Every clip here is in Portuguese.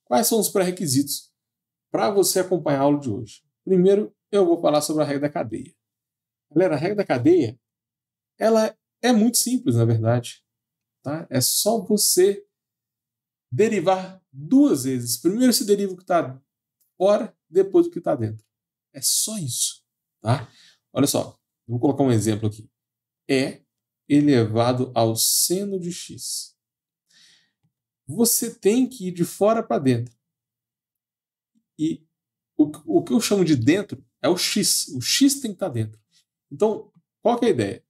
quais são os pré-requisitos para você acompanhar a aula de hoje? Primeiro, eu vou falar sobre a regra da cadeia. Galera, a regra da cadeia, ela é muito simples, na verdade. Tá? É só você derivar duas vezes. Primeiro você deriva o que está fora, depois o que está dentro. É só isso. Tá? Olha só, vou colocar um exemplo aqui. É elevado ao seno de x. Você tem que ir de fora para dentro. E o que eu chamo de dentro é o x. O x tem que estar dentro. Então, qual que é a ideia?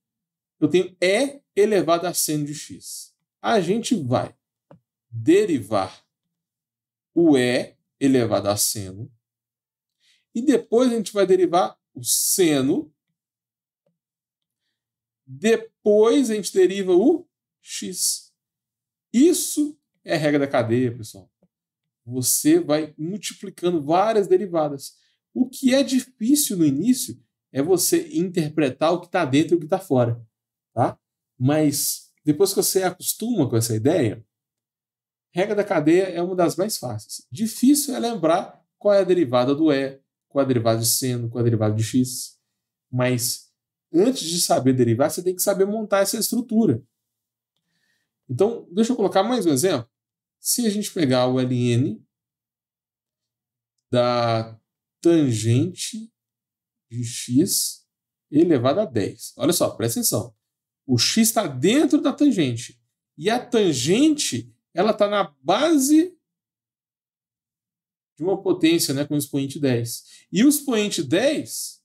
Eu tenho E elevado a seno de x. A gente vai derivar o E elevado a seno. E depois a gente vai derivar o seno. Depois a gente deriva o x. Isso é a regra da cadeia, pessoal. Você vai multiplicando várias derivadas. O que é difícil no início é você interpretar o que está dentro e o que está fora. Tá? Mas depois que você acostuma com essa ideia, a regra da cadeia é uma das mais fáceis. Difícil é lembrar qual é a derivada do E, qual é a derivada de seno, qual é a derivada de x. Mas antes de saber derivar, você tem que saber montar essa estrutura. Então, deixa eu colocar mais um exemplo. Se a gente pegar o ln da tangente de x elevado a 10. Olha só, presta atenção. O x está dentro da tangente. E a tangente ela está na base de uma potência, né, com o expoente 10. E o expoente 10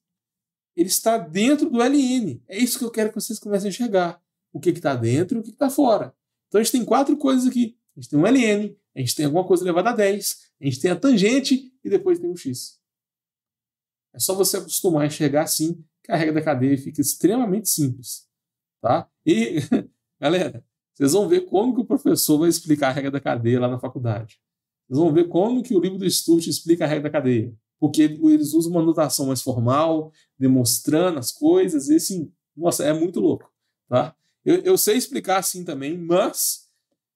ele está dentro do ln. É isso que eu quero que vocês comecem a enxergar. O que está dentro e o que está fora. Então a gente tem quatro coisas aqui. A gente tem um ln, a gente tem alguma coisa elevada a 10, a gente tem a tangente e depois tem o x. É só você acostumar a enxergar assim que a regra da cadeia fica extremamente simples. Tá? E, galera, vocês vão ver como que o professor vai explicar a regra da cadeia lá na faculdade. Vocês vão ver como que o livro do Sturt explica a regra da cadeia. Porque eles usam uma notação mais formal, demonstrando as coisas, e assim, nossa, é muito louco. Tá? Eu sei explicar assim também, mas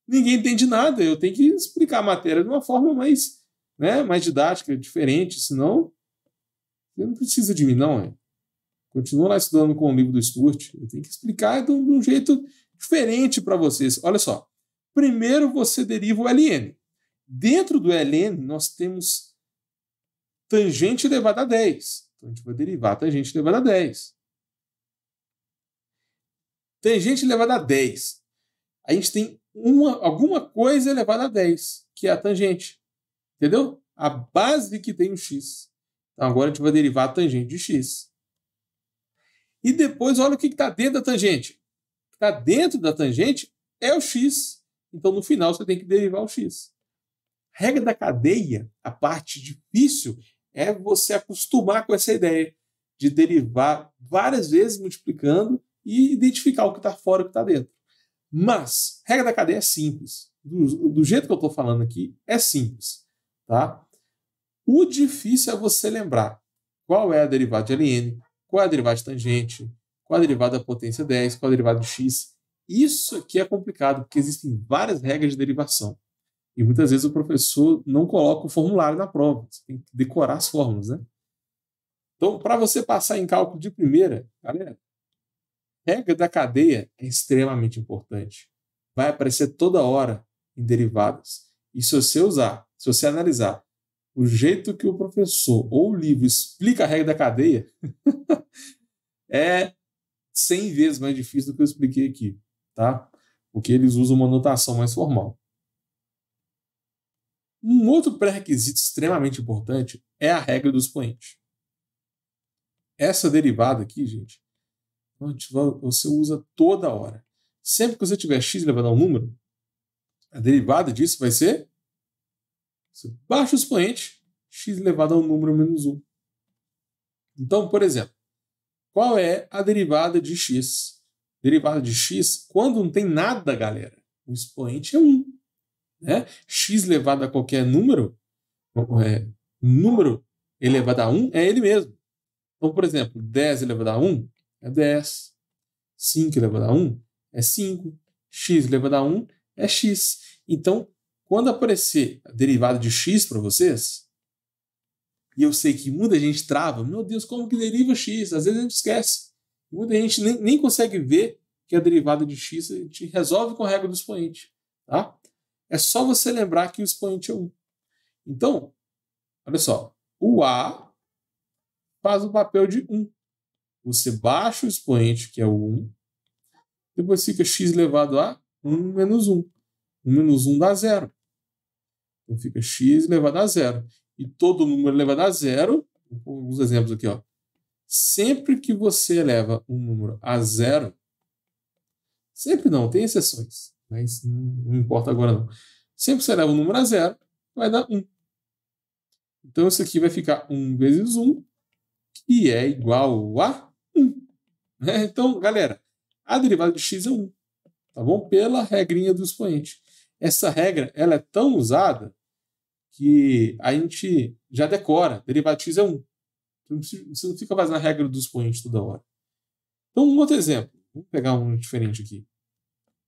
ninguém entende nada. Eu tenho que explicar a matéria de uma forma mais, né, mais didática, diferente, senão você não precisa de mim, não. Continua lá estudando com o livro do Sturt. Eu tenho que explicar de um jeito diferente para vocês. Olha só. Primeiro você deriva o ln. Dentro do ln, nós temos tangente elevada a 10. Então a gente vai derivar a tangente elevada a 10. Tangente elevada a 10. A gente tem alguma coisa elevada a 10, que é a tangente. Entendeu? A base que tem o x. Então agora a gente vai derivar a tangente de x. E depois, olha o que está dentro da tangente. O que está dentro da tangente é o x. Então, no final, você tem que derivar o x. A regra da cadeia, a parte difícil, é você acostumar com essa ideia de derivar várias vezes multiplicando e identificar o que está fora e o que está dentro. Mas, a regra da cadeia é simples. Do jeito que eu estou falando aqui, é simples. Tá? O difícil é você lembrar qual é a derivada de ln, qual é a derivada de tangente, qual é a derivada da potência 10, qual é a derivada de x. Isso aqui é complicado, porque existem várias regras de derivação. E muitas vezes o professor não coloca o formulário na prova. Você tem que decorar as fórmulas, né? Então, para você passar em cálculo de primeira, galera, regra da cadeia é extremamente importante. Vai aparecer toda hora em derivadas. E se você usar, se você analisar o jeito que o professor ou o livro explica a regra da cadeia, é 100 vezes mais difícil do que eu expliquei aqui, tá? Porque eles usam uma notação mais formal. Um outro pré-requisito extremamente importante é a regra do expoente. Essa derivada aqui, gente, você usa toda hora. Sempre que você tiver x elevado a um número, a derivada disso vai ser você baixa o expoente, x elevado a um número menos 1. Então, por exemplo, qual é a derivada de x? Derivada de x, quando não tem nada, galera, o expoente é 1. Né? X elevado a qualquer número, número elevado a 1 é ele mesmo. Então, por exemplo, 10 elevado a 1 é 10. 5 elevado a 1 é 5. X elevado a 1 é x. Então, quando aparecer a derivada de x para vocês, e eu sei que muita gente trava, meu Deus, como que deriva x? Às vezes a gente esquece. Muita gente nem consegue ver que a derivada de x a gente resolve com a regra do expoente. Tá? É só você lembrar que o expoente é 1. Então, olha só, o a faz o papel de 1. Você baixa o expoente, que é o 1, depois fica x elevado a 1 menos 1. 1 menos 1 dá 0. Então fica x elevado a 0. E todo número elevado a 0, vou pôr alguns exemplos aqui, ó. Sempre que você eleva um número a 0, sempre não, tem exceções, mas não importa agora não. Sempre que você eleva um número a 0, vai dar 1. Então isso aqui vai ficar 1 vezes 1, que é igual a 1. Então, galera, a derivada de x é 1, tá bom? Pela regrinha do expoente. Essa regra ela é tão usada que a gente já decora. Derivada de x é 1. Você não fica fazendo a regra do expoente toda hora. Então, um outro exemplo. Vamos pegar um diferente aqui.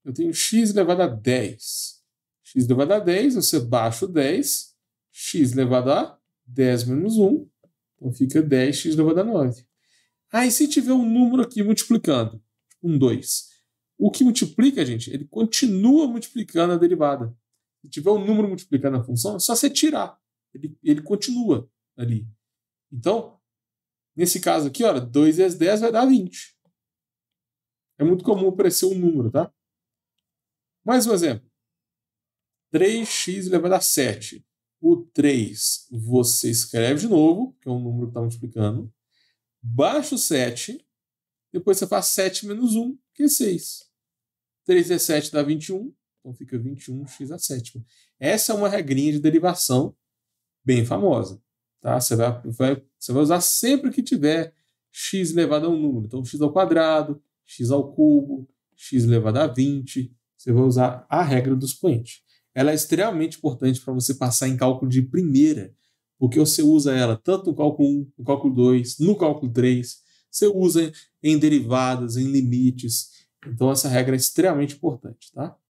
Eu tenho x elevado a 10. X elevado a 10, você baixa o 10. X elevado a 10 menos 1. Então fica 10x elevado a 9. E se tiver um número aqui multiplicando? 2. O que multiplica, gente, ele continua multiplicando a derivada. Se tiver um número multiplicando a função, é só você tirar. Ele continua ali. Então, nesse caso aqui, olha, 2 vezes 10 vai dar 20. É muito comum aparecer um número, tá? Mais um exemplo. 3x elevado a 7. O 3 você escreve de novo, que é um número que está multiplicando. Baixa o 7. Depois você faz 7 menos 1, que é 6. 3 vezes 7 dá 21. Então fica 21x a 7. Essa é uma regrinha de derivação bem famosa. Tá? Você vai usar sempre que tiver x elevado a um número. Então x ao quadrado, x ao cubo, x elevado a 20. Você vai usar a regra do expoente. Ela é extremamente importante para você passar em cálculo de primeira, porque você usa ela tanto no cálculo 1, no cálculo 2, no cálculo 3. Você usa em derivadas, em limites. Então essa regra é extremamente importante. Tá?